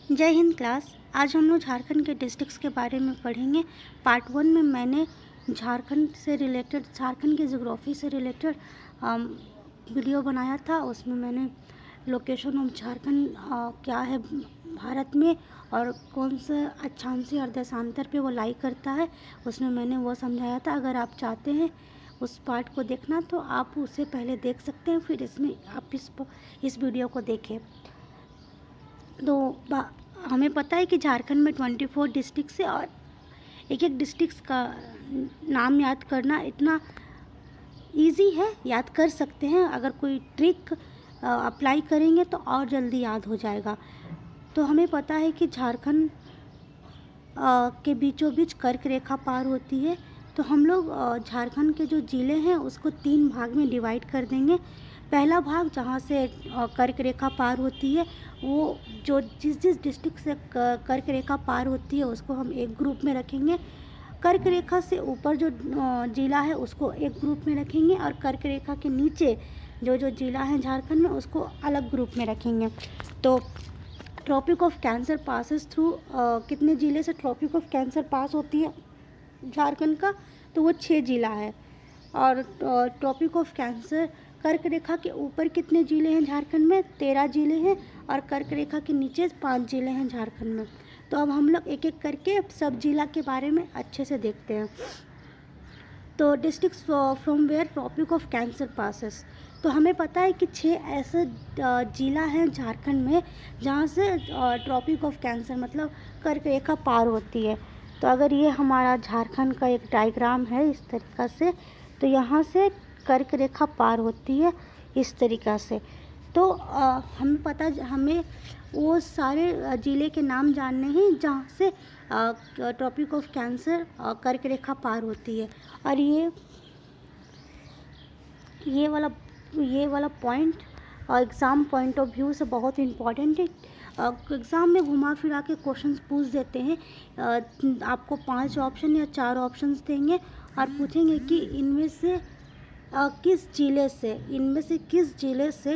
जय हिंद क्लास। आज हम लोग झारखंड के डिस्ट्रिक्ट्स के बारे में पढ़ेंगे। पार्ट 1 में मैंने झारखंड की ज्योग्राफी से रिलेटेड वीडियो बनाया था। उसमें मैंने लोकेशन ऑफ झारखंड क्या है भारत में और कौन सा अक्षांशीय और देशांतर पे वो लाई करता है, उसमें मैंने वो समझाया था। अगर आप चाहते हैं उस पार्ट को देखना तो आप उसे पहले देख सकते हैं, फिर इसमें आप इस वीडियो को देखें। तो हमें पता है कि झारखंड में 24 डिस्ट्रिक्ट्स है और एक एक डिस्ट्रिक्ट्स का नाम याद करना इतना इजी है, याद कर सकते हैं। अगर कोई ट्रिक अप्लाई करेंगे तो और जल्दी याद हो जाएगा। तो हमें पता है कि झारखंड के बीचों बीच कर्क रेखा पार होती है। तो हम लोग झारखंड के जो ज़िले हैं उसको 3 भाग में डिवाइड कर देंगे। पहला भाग जहाँ से कर्क रेखा पार होती है, वो जो जिस डिस्ट्रिक्ट से कर्क रेखा पार होती है उसको हम एक ग्रुप में रखेंगे। कर्क रेखा से ऊपर जो ज़िला है उसको एक ग्रुप में रखेंगे और कर्क रेखा के नीचे जो ज़िला है झारखंड में उसको अलग ग्रुप में रखेंगे। तो tropic of cancer passes through कितने ज़िले से ट्रॉपिक ऑफ कैंसर पास होती है झारखंड का, तो वो 6 ज़िला है। और ट्रॉपिक ऑफ कैंसर कर्क रेखा के ऊपर कितने ज़िले हैं झारखंड में? 13 ज़िले हैं और कर्क रेखा के नीचे 5 ज़िले हैं झारखंड में। तो अब हम लोग एक एक करके सब ज़िला के बारे में अच्छे से देखते हैं। तो districts from where tropic of cancer passes, तो हमें पता है कि 6 ऐसे ज़िला हैं झारखंड में जहाँ से ट्रॉपिक ऑफ कैंसर मतलब कर्क रेखा पार होती है। तो अगर ये हमारा झारखंड का एक डायग्राम है इस तरीक़ा से, तो यहाँ से कर्क रेखा पार होती है इस तरीक़ा से। तो हमें वो सारे ज़िले के नाम जानने हैं जहाँ से ट्रॉपिक ऑफ कैंसर कर्क रेखा पार होती है। और ये वाला point exam point of view से बहुत इम्पॉर्टेंट है। एग्ज़ाम में घुमा फिरा के क्वेश्चंस पूछ देते हैं। आपको 5 ऑप्शन या 4 ऑप्शंस देंगे और पूछेंगे कि इनमें से किस ज़िले से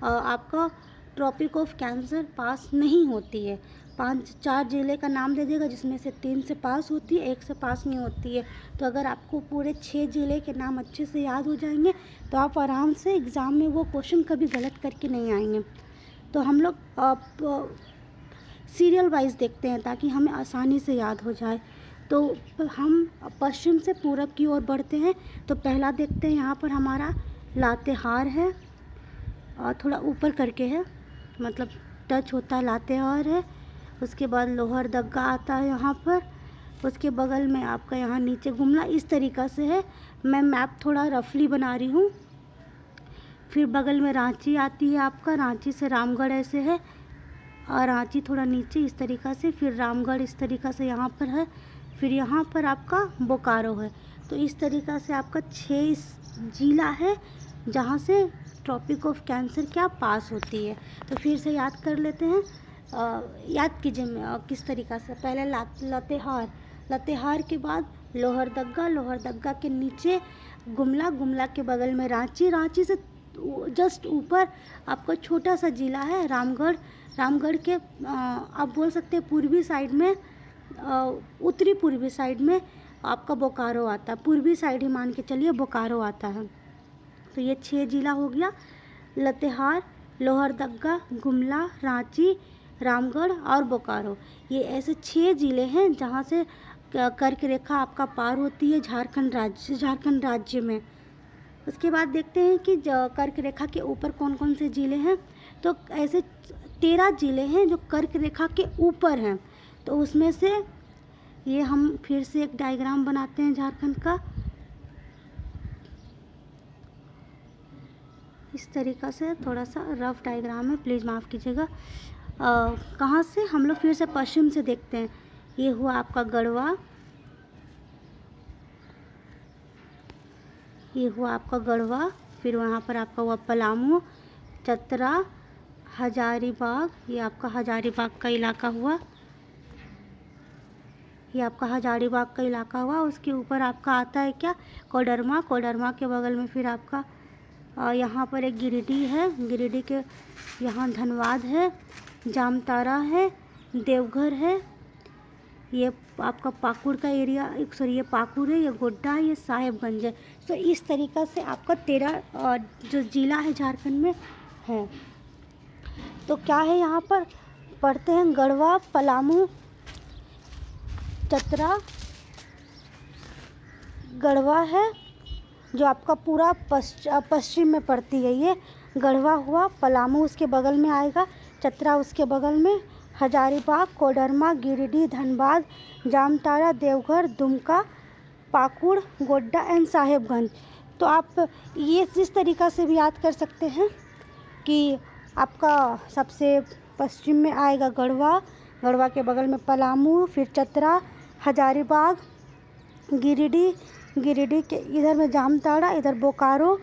आपका ट्रॉपिक ऑफ कैंसर पास नहीं होती है। 4 ज़िले का नाम दे देगा जिसमें से 3 से पास होती है, 1 से पास नहीं होती है। तो अगर आपको पूरे 6 ज़िले के नाम अच्छे से याद हो जाएंगे तो आप आराम से एग्ज़ाम में वो क्वेश्चन कभी गलत करके नहीं आएंगे। तो हम लोग सीरियल वाइज देखते हैं ताकि हमें आसानी से याद हो जाए। तो हम पश्चिम से पूरब की ओर बढ़ते हैं। तो पहला देखते हैं, यहाँ पर हमारा लातेहार है और थोड़ा ऊपर करके है, मतलब टच होता है, लातेहार है। उसके बाद लोहरदग्गा आता है यहाँ पर, उसके बगल में आपका यहाँ नीचे गुमला, इस तरीक़ा से है। मैं मैप थोड़ा रफली बना रही हूँ। फिर बगल में रांची आती है आपका, रांची से रामगढ़ ऐसे है और रांची थोड़ा नीचे इस तरीक़ा से, फिर रामगढ़ इस तरीक़ा से यहाँ पर है, फिर यहाँ पर आपका बोकारो है। तो इस तरीक़ा से आपका 6 ज़िला है जहाँ से ट्रॉपिक ऑफ कैंसर क्या पास होती है। तो फिर से याद कर लेते हैं। याद कीजिए किस तरीक़ा से। पहले लातेहार के बाद लोहरदग्गा के नीचे गुमला के बगल में रांची से जस्ट ऊपर आपका छोटा सा ज़िला है रामगढ़ के आप बोल सकते हैं पूर्वी साइड में, उत्तरी पूर्वी साइड में आपका बोकारो आता है। पूर्वी साइड ही मान के चलिए बोकारो आता है। तो ये 6 ज़िला हो गया, लातेहार, लोहरदग्गा, गुमला, रांची, रामगढ़ और बोकारो। ये ऐसे 6 ज़िले हैं जहाँ से कर्क रेखा आपका पार होती है झारखंड राज्य में। उसके बाद देखते हैं कि कर्क रेखा के ऊपर कौन कौन से ज़िले हैं। तो ऐसे 13 ज़िले हैं जो कर्क रेखा के ऊपर हैं। तो उसमें से ये हम फिर से एक डायग्राम बनाते हैं झारखंड का इस तरीक़ा से। थोड़ा सा रफ डायग्राम है, प्लीज़ माफ़ कीजिएगा। कहाँ से हम लोग फिर से पश्चिम से देखते हैं। ये हुआ आपका गढ़वा, फिर वहाँ पर आपका हुआ पलामू, चतरा, हजारीबाग, ये आपका हजारीबाग का इलाका हुआ। ये आपका हजारीबाग का इलाका हुआ। उसके ऊपर आपका आता है क्या, कोडरमा के बगल में फिर आपका यहाँ पर एक गिरिडीह है, गिरिडीह के यहाँ धनबाद है, जामताड़ा है, देवघर है, ये आपका पाकुड़ का एरिया, सॉरी ये पाकुड़ है, ये गोड्डा है, ये साहेबगंज है। तो इस तरीक़ा से आपका 13 जो ज़िला है झारखंड में है। तो क्या है यहाँ पर पढ़ते हैं, गढ़वा, पलामू, चतरा। गढ़वा है जो आपका पूरा पश्चिम में पड़ती है, ये गढ़वा हुआ। पलामू उसके बगल में आएगा, चतरा उसके बगल में, हजारीबाग, कोडरमा, गिरिडीह, धनबाद, जामताड़ा, देवघर, दुमका, पाकुड़, गोड्डा एंड साहेबगंज। तो आप ये जिस तरीक़ा से भी याद कर सकते हैं कि आपका सबसे पश्चिम में आएगा गढ़वा, गढ़वा के बगल में पलामू, फिर चतरा, हजारीबाग, गिरिडीह के इधर में जामताड़ा, इधर बोकारो,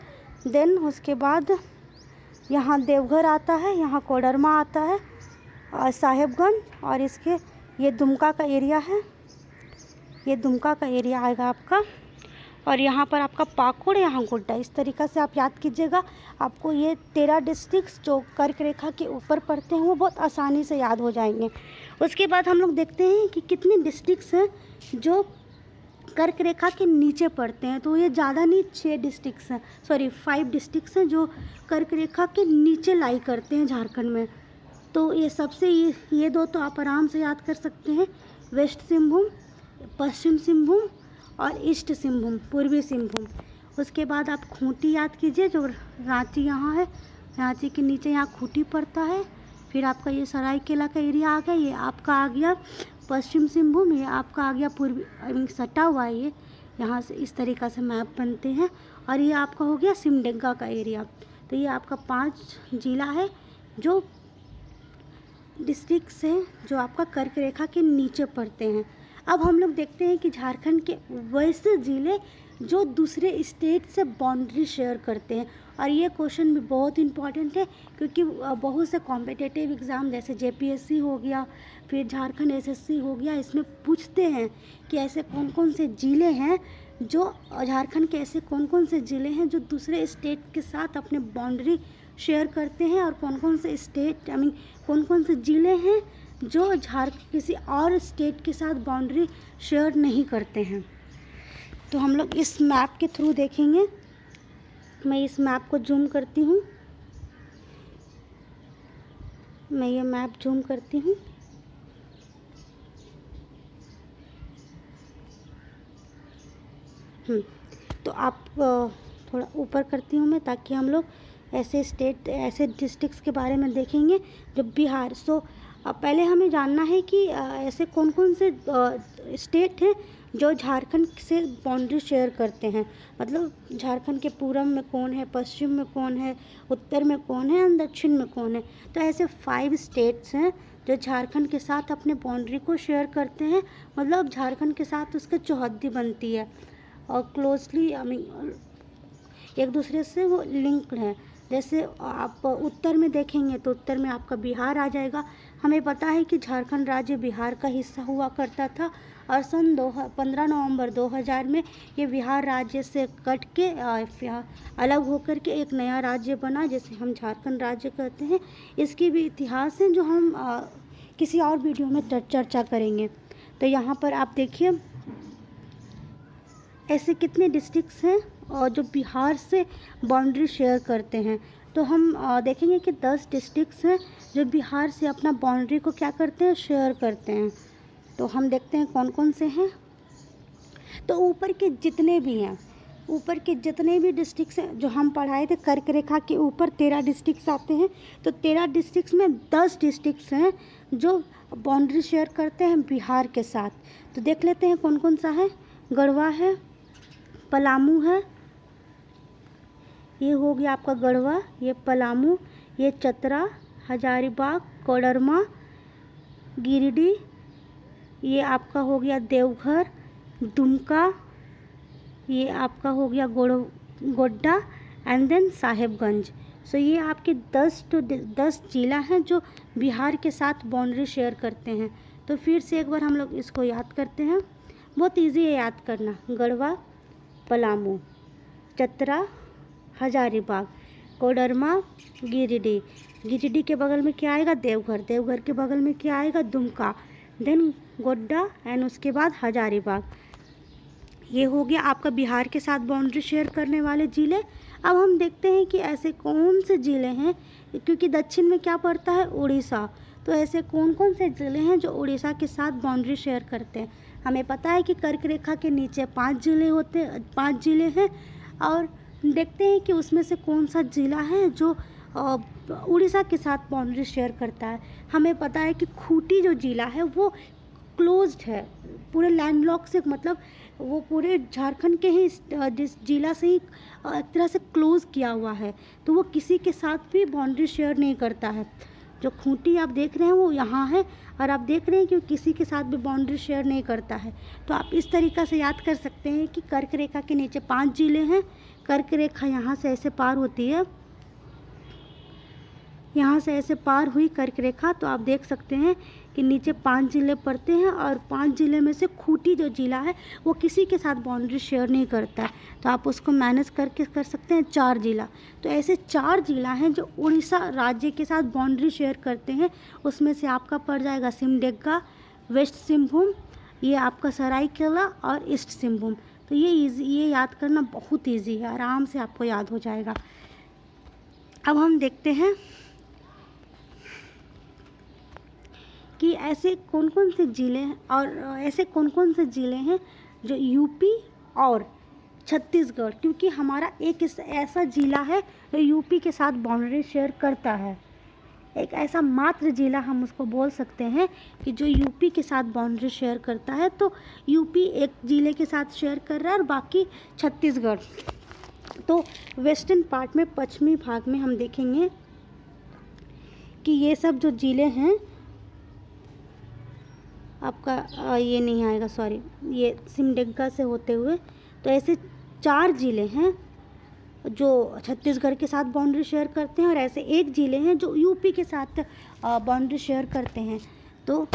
देन उसके बाद यहाँ देवघर आता है, यहाँ कोडरमा आता है और साहेबगंज, और इसके ये दुमका का एरिया है, ये दुमका का एरिया आएगा आपका, और यहाँ पर आपका पाकुड़, यहाँ गोड्डा। इस तरीक़ा से आप याद कीजिएगा। आपको ये 13 डिस्ट्रिक्ट्स जो कर्क रेखा के ऊपर पड़ते हैं वो बहुत आसानी से याद हो जाएंगे। उसके बाद हम लोग देखते हैं कि कितने डिस्ट्रिक्ट्स हैं जो कर्क रेखा के नीचे पड़ते हैं। तो ये ज़्यादा नहीं, 6 डिस्ट्रिक्ट्स हैं, सॉरी 5 डिस्ट्रिक्ट्स हैं जो कर्क रेखा के नीचे लाई करते हैं झारखंड में। तो ये सबसे ये 2 तो आप आराम से याद कर सकते हैं, वेस्ट सिंहभूम, पश्चिम सिंहभूम और ईस्ट सिंहभूम, पूर्वी सिंहभूम। उसके बाद आप खूंटी याद कीजिए, जो रांची यहाँ है, रांची के नीचे यहाँ खूंटी पड़ता है। फिर आपका ये सरायकेला का एरिया आ गया, ये आपका आ गया पश्चिम सिंहभूम, ये आपका आ गया पूर्वी, सटा हुआ है ये, यहाँ से इस तरीक़ा से मैप बनते हैं। और ये आपका हो गया सिमडेगा का एरिया। तो ये आपका 5 ज़िला है जो डिस्ट्रिक्ट्स हैं जो आपका कर्क रेखा के नीचे पड़ते हैं। अब हम लोग देखते हैं कि झारखंड के वैसे ज़िले जो दूसरे स्टेट से बाउंड्री शेयर करते हैं। और ये क्वेश्चन भी बहुत इम्पॉर्टेंट है, क्योंकि बहुत से कॉम्पिटिटिव एग्ज़ाम जैसे जेपीएससी हो गया, फिर झारखंड एसएससी हो गया, इसमें पूछते हैं कि ऐसे कौन कौन से ज़िले हैं जो झारखंड के, ऐसे कौन कौन से ज़िले हैं जो दूसरे स्टेट के साथ अपने बाउंड्री शेयर करते हैं, और कौन कौन से स्टेट कौन कौन से ज़िले हैं जो किसी और स्टेट के साथ बाउंड्री शेयर नहीं करते हैं। तो हम लोग इस मैप के थ्रू देखेंगे। मैं इस मैप को जूम करती हूँ, मैं ये मैप जूम करती हूँ। तो आप थोड़ा ऊपर करती हूँ मैं, ताकि हम लोग ऐसे स्टेट, ऐसे डिस्ट्रिक्ट्स के बारे में देखेंगे जो बिहार। पहले हमें जानना है कि ऐसे कौन कौन से स्टेट हैं जो झारखंड से बाउंड्री शेयर करते हैं। मतलब झारखंड के पूरब में कौन है, पश्चिम में कौन है, उत्तर में कौन है और दक्षिण में कौन है। तो ऐसे 5 स्टेट्स हैं जो झारखंड के साथ अपने बाउंड्री को शेयर करते हैं। मतलब झारखंड के साथ उसका चौहद्दी बनती है और क्लोजली एक दूसरे से वो लिंक्ड है। जैसे आप उत्तर में देखेंगे तो उत्तर में आपका बिहार आ जाएगा। हमें पता है कि झारखंड राज्य बिहार का हिस्सा हुआ करता था, और सन 15 नवंबर 2000 में ये बिहार राज्य से कट के अलग होकर के एक नया राज्य बना, जिसे हम झारखंड राज्य कहते हैं। इसकी भी इतिहास है जो हम किसी और वीडियो में चर्चा करेंगे। तो यहाँ पर आप देखिए ऐसे कितने डिस्ट्रिक्ट्स हैं और जो बिहार से बाउंड्री शेयर करते हैं। तो हम देखेंगे कि 10 डिस्ट्रिक्ट्स हैं जो बिहार से अपना बाउंड्री को क्या करते हैं, शेयर करते हैं। तो हम देखते हैं कौन कौन से हैं। तो ऊपर के जितने भी हैं, ऊपर के जितने भी डिस्ट्रिक्ट्स हैं जो हम पढ़ाए थे, कर्क रेखा के ऊपर 13 डिस्ट्रिक्ट्स आते हैं। तो 13 डिस्ट्रिक्ट्स में 10 डिस्ट्रिक्ट्स हैं जो बाउंड्री शेयर करते हैं बिहार के साथ। तो देख लेते हैं कौन कौन सा है। गढ़वा है, पलामू है, ये हो गया आपका गढ़वा, ये पलामू, ये चतरा, हजारीबाग, कोडरमा, गिरिडीह, ये आपका हो गया देवघर, दुमका, ये आपका हो गया गोड्डा एंड देन साहेबगंज। सो ये आपके 10 जिला हैं जो बिहार के साथ बाउंड्री शेयर करते हैं। तो फिर से एक बार हम लोग इसको याद करते हैं। बहुत इजी है याद करना। गढ़वा, पलामू, चतरा, हजारीबाग, कोडरमा, गिरिडीह। गिरिडीह के बगल में क्या आएगा? देवघर। देवघर के बगल में क्या आएगा? दुमका, देन गोड्डा एंड उसके बाद हजारीबाग। ये हो गया आपका बिहार के साथ बाउंड्री शेयर करने वाले ज़िले। अब हम देखते हैं कि ऐसे कौन से ज़िले हैं, क्योंकि दक्षिण में क्या पड़ता है? उड़ीसा। तो ऐसे कौन कौन से ज़िले हैं जो उड़ीसा के साथ बाउंड्री शेयर करते हैं? हमें पता है कि कर्क रेखा के नीचे 5 ज़िले हैं, और देखते हैं कि उसमें से कौन सा ज़िला है जो उड़ीसा के साथ बाउंड्री शेयर करता है। हमें पता है कि खूंटी जो ज़िला है वो क्लोज्ड है, पूरे लैंडलॉक से, मतलब वो पूरे झारखंड के ही जिस जिला से ही एक तरह से क्लोज़ किया हुआ है, तो वो किसी के साथ भी बाउंड्री शेयर नहीं करता है। जो खूंटी आप देख रहे हैं वो यहाँ है, और आप देख रहे हैं कि वो किसी के साथ भी बाउंड्री शेयर नहीं करता है। तो आप इस तरीक़ा से याद कर सकते हैं कि कर्क रेखा के नीचे 5 ज़िले हैं। कर्क रेखा यहाँ से ऐसे पार होती है, यहाँ से ऐसे पार हुई कर्क रेखा, तो आप देख सकते हैं कि नीचे 5 ज़िले पड़ते हैं, और 5 ज़िले में से खूंटी जो ज़िला है वो किसी के साथ बाउंड्री शेयर नहीं करता है, तो आप उसको मैनेज करके कर सकते हैं 4 ज़िला। तो ऐसे 4 ज़िला हैं जो उड़ीसा राज्य के साथ बाउंड्री शेयर करते हैं। उसमें से आपका पड़ जाएगा सिमडेगा, वेस्ट सिंहभूम, ये आपका सरायकेला और ईस्ट सिंहभूम। तो ये याद करना बहुत ईजी है, आराम से आपको याद हो जाएगा। अब हम देखते हैं कि ऐसे कौन कौन से ज़िले हैं, और ऐसे कौन कौन से ज़िले हैं जो यूपी और छत्तीसगढ़, क्योंकि हमारा एक ऐसा ज़िला है जो यूपी के साथ बाउंड्री शेयर करता है। एक ऐसा मात्र ज़िला हम उसको बोल सकते हैं कि जो यूपी के साथ बाउंड्री शेयर करता है। तो यूपी एक ज़िले के साथ शेयर कर रहा है, और बाकी छत्तीसगढ़। तो वेस्टर्न पार्ट में, पश्चिमी भाग में हम देखेंगे कि ये सब जो ज़िले हैं आपका ये नहीं आएगा, सॉरी, ये सिमडेगा से होते हुए, तो ऐसे 4 ज़िले हैं जो छत्तीसगढ़ के साथ बाउंड्री शेयर करते हैं, और ऐसे 1 ज़िले हैं जो यूपी के साथ बाउंड्री शेयर करते हैं। तो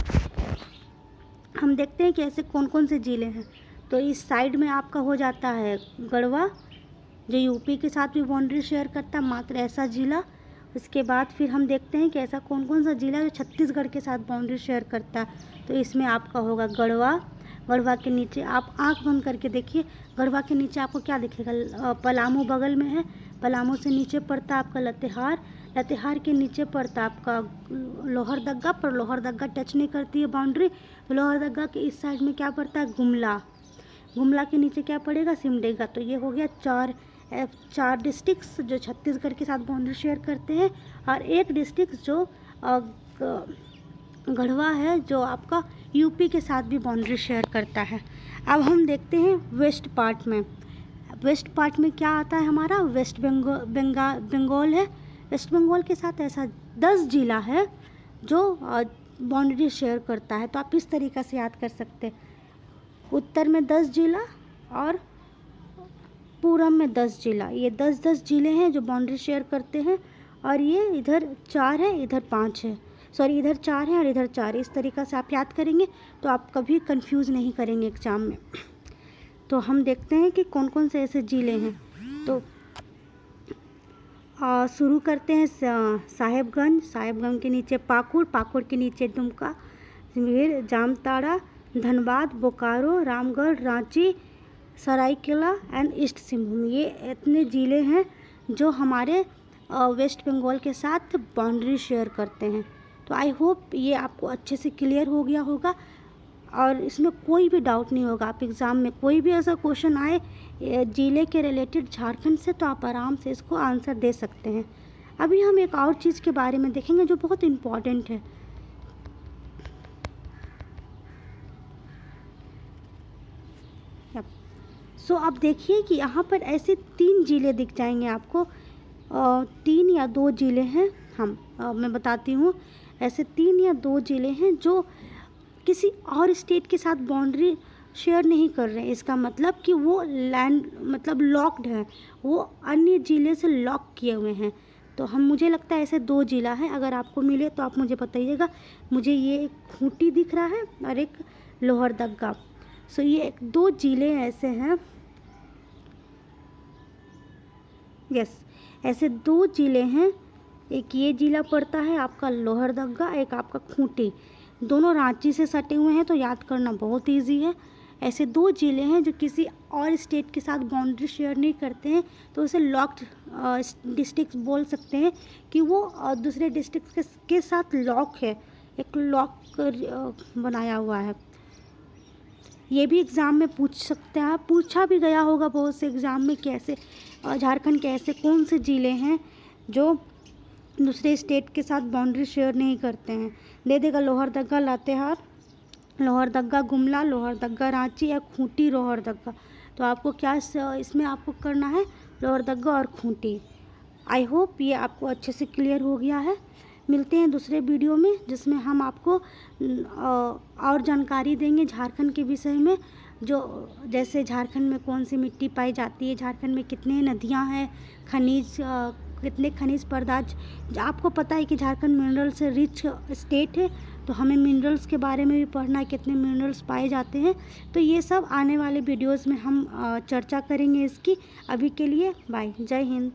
हम देखते हैं कि ऐसे कौन कौन से ज़िले हैं। तो इस साइड में आपका हो जाता है गढ़वा, जो यूपी के साथ भी बाउंड्री शेयर करता है, मात्र ऐसा ज़िला। उसके बाद फिर हम देखते हैं कि ऐसा कौन कौन सा ज़िला जो छत्तीसगढ़ के साथ बाउंड्री शेयर करता है। तो इसमें आपका होगा गढ़वा। गढ़वा के नीचे आप आंख बंद करके देखिए, गढ़वा के नीचे आपको क्या दिखेगा? पलामू बगल में है, पलामू से नीचे पड़ता है आपका लतेहार, लतेहार के नीचे पड़ता है आपका लोहरदग्गा, पर लोहरदग्गा टच नहीं करती है बाउंड्री। तो लोहरदग्गा के इस साइड में क्या पड़ता है? गुमला। गुमला के नीचे क्या पड़ेगा? सिमडेगा। तो ये हो गया 4 डिस्ट्रिक्ट्स जो छत्तीसगढ़ के साथ बाउंड्री शेयर करते हैं, और 1 डिस्ट्रिक्ट जो गढ़वा है जो आपका यूपी के साथ भी बाउंड्री शेयर करता है। अब हम देखते हैं वेस्ट पार्ट में। वेस्ट पार्ट में क्या आता है हमारा? वेस्ट बंगाल है। वेस्ट बंगाल के साथ ऐसा 10 ज़िला है जो बाउंड्री शेयर करता है। तो आप इस तरीक़े से याद कर सकते हैं, उत्तर में 10 ज़िला और पूरब में 10 ज़िला। ये 10-10 ज़िले हैं जो बाउंड्री शेयर करते हैं, और ये इधर 4 है, इधर 5 है, सॉरी इधर 4 है और इधर 4। इस तरीक़ा से आप याद करेंगे तो आप कभी कंफ्यूज नहीं करेंगे एग्ज़ाम में। तो हम देखते हैं कि कौन कौन से ऐसे ज़िले हैं। तो शुरू करते हैं साहेबगंज। साहेबगंज के नीचे पाकुड़, पाकुड़ के नीचे दुमका, फिर जामताड़ा, धनबाद, बोकारो, रामगढ़, रांची, सरायकेला एंड ईस्ट सिंहभूम। ये इतने ज़िले हैं जो हमारे वेस्ट बंगाल के साथ बाउंड्री शेयर करते हैं। तो आई होप ये आपको अच्छे से क्लियर हो गया होगा, और इसमें कोई भी डाउट नहीं होगा। आप एग्ज़ाम में कोई भी ऐसा क्वेश्चन आए ज़िले के रिलेटेड झारखंड से, तो आप आराम से इसको आंसर दे सकते हैं। अभी हम एक और चीज़ के बारे में देखेंगे जो बहुत इम्पॉर्टेंट है। सो आप देखिए कि यहाँ पर ऐसे 3 ज़िले दिख जाएंगे आपको, 3 या 2 ज़िले हैं। मैं बताती हूँ, ऐसे 3 या 2 ज़िले हैं जो किसी और स्टेट के साथ बाउंड्री शेयर नहीं कर रहे हैं। इसका मतलब कि वो मतलब लॉक्ड है, वो अन्य ज़िले से लॉक किए हुए हैं। तो मुझे लगता है ऐसे 2 ज़िला है। अगर आपको मिले तो आप मुझे बताइएगा। मुझे ये एक खूंटी दिख रहा है और एक लोहरदग्गा। सो ये 2 ज़िले ऐसे हैं, यस, ऐसे 2 ज़िले हैं, एक ये ज़िला पड़ता है आपका लोहरदगा, एक आपका खूंटी। दोनों रांची से सटे हुए हैं तो याद करना बहुत ईजी है। ऐसे 2 ज़िले हैं जो किसी और स्टेट के साथ बाउंड्री शेयर नहीं करते हैं, तो उसे लॉक्ड डिस्ट्रिक्ट बोल सकते हैं कि वो दूसरे डिस्ट्रिक्ट के साथ लॉक है, एक लॉक बनाया हुआ है। ये भी एग्ज़ाम में पूछ सकते हैं, पूछा भी गया होगा बहुत से एग्ज़ाम में, कैसे झारखंड के ऐसे कौन से ज़िले हैं जो दूसरे स्टेट के साथ बाउंड्री शेयर नहीं करते हैं। दे देगा लोहरदगा लातेहार, लोहरदगा गुमला, लोहरदगा रांची या खूंटी लोहरदगा। तो आपको क्या इसमें आपको करना है, लोहरदगा और खूंटी। आई होप ये आपको अच्छे से क्लियर हो गया है। मिलते हैं दूसरे वीडियो में जिसमें हम आपको और जानकारी देंगे झारखंड के विषय में, जो जैसे झारखंड में कौन सी मिट्टी पाई जाती है, झारखंड में कितने नदियां हैं, खनिज कितने खनिज पदार्थ। आपको पता है कि झारखंड मिनरल से रिच स्टेट है, तो हमें मिनरल्स के बारे में भी पढ़ना है, कितने मिनरल्स पाए जाते हैं। तो ये सब आने वाले वीडियोज़ में हम चर्चा करेंगे इसकी। अभी के लिए बाय, जय हिंद।